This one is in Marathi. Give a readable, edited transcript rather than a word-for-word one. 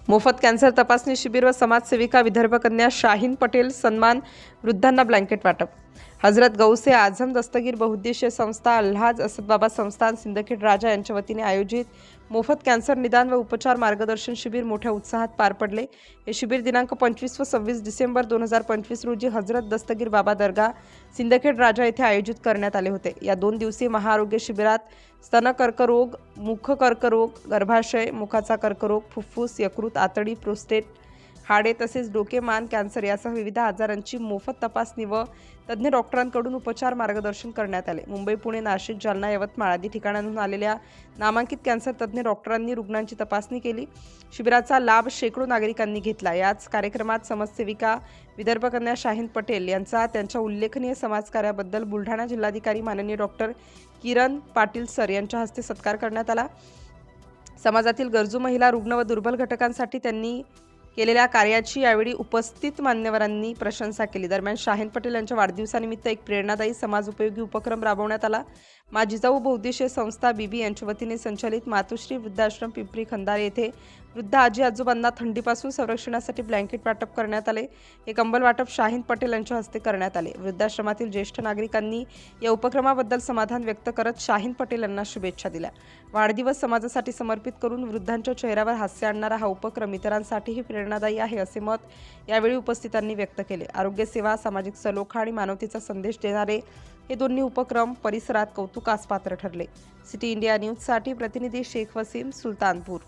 मोफत कॅन्सर तपासणी शिबिर व समाजसेविका विदर्भ कन्या शाहीन पटेल सन्मान, वृद्धांना ब्लँकेट वाटप। हजरत गौसे आझम दस्तगीर बहुउद्देशीय संस्था, अल्हाज असदबाबा संस्थान, सिंदखेड राजा यांच्या वतीने आयोजित मोफत कॅन्सर निदान व उपचार मार्गदर्शन शिबिर मोठ्या उत्साहात पार पडले। हे शिबिर दिनांक 25 व 26 डिसेंबर 2025 रोजी हजरत दस्तगीर बाबा दर्गा, सिंदखेड राजा येथे आयोजित करण्यात आले होते। या 2 दिवसीय महाआरोग्य शिबिरात स्तन कर्करोग, मुख कर्करोग, गर्भाशय, मुखाचा कर्करोग, फुफ्फुस, यकृत, आतडी, प्रोस्टेट, हाडे तसेच डोके, मान कॅन्सर यासह विविध आजारांची मोफत तपासणी व तज्ञ डॉक्टरांकडून उपचार मार्गदर्शन करण्यात आले। मुंबई, पुणे, नाशिक, जालना, यवतमाळ आदी ठिकाणांहून आलेल्या नामांकित कॅन्सर तज्ञ डॉक्टरांनी रुग्णांची तपासणी केली। शिबिराचा लाभ शेकडो नागरिकांनी घेतला। याच कार्यक्रमात समाजसेविका विदर्भ कन्या शाहीन पटेल यांचा त्यांच्या उल्लेखनीय समाजकार्याबद्दल बुलढाणा जिल्हाधिकारी माननीय डॉक्टर किरण पाटील सर यांच्या हस्ते सत्कार करण्यात आला। समाजातील गरजू महिला, रुग्ण व दुर्बल घटकांसाठी त्यांनी केलेल्या कार्याची यावेळी उपस्थित मान्यवरांनी प्रशंसा केली। दरम्यान शाहीन पटेल यांच्या वाढदिवसानिमित्त एक प्रेरणादायी समाजोपयोगी उपक्रम राबवण्यात आला। जिजाऊ बहुउद्देशीय संस्था बीबी यांच्या वतीने संचालित मातोश्री वृद्धाश्रम पिंपरी खंदारे येथे वृद्ध आजी आजोबांना थंडीपासून संरक्षणासाठी ब्लँकेट वाटप करण्यात आले। हे कंबल वाटप शाहीन पटेल यांच्या हस्ते करण्यात आले। वृद्धाश्रमातील ज्येष्ठ नागरिकांनी या उपक्रमाबद्दल समाधान व्यक्त करत शाहीन पटेल यांना शुभेच्छा दिल्या। वाढदिवस समाजासाठी समर्पित करून वृद्धांच्या चेहऱ्यावर हास्य आणणारा हा उपक्रम इतरांसाठीही प्रेरणादायी आहे असे मत यावेळी उपस्थितांनी व्यक्त केले। आरोग्य सेवा, सामाजिक सलोखा आणि मानवतेचा संदेश देणारे हे दोन्ही उपक्रम परिसरात कौतुकास पात्र ठरले। सिटी इंडिया न्यूजसाठी प्रतिनिधी शेख वसीम, सुलतानपूर।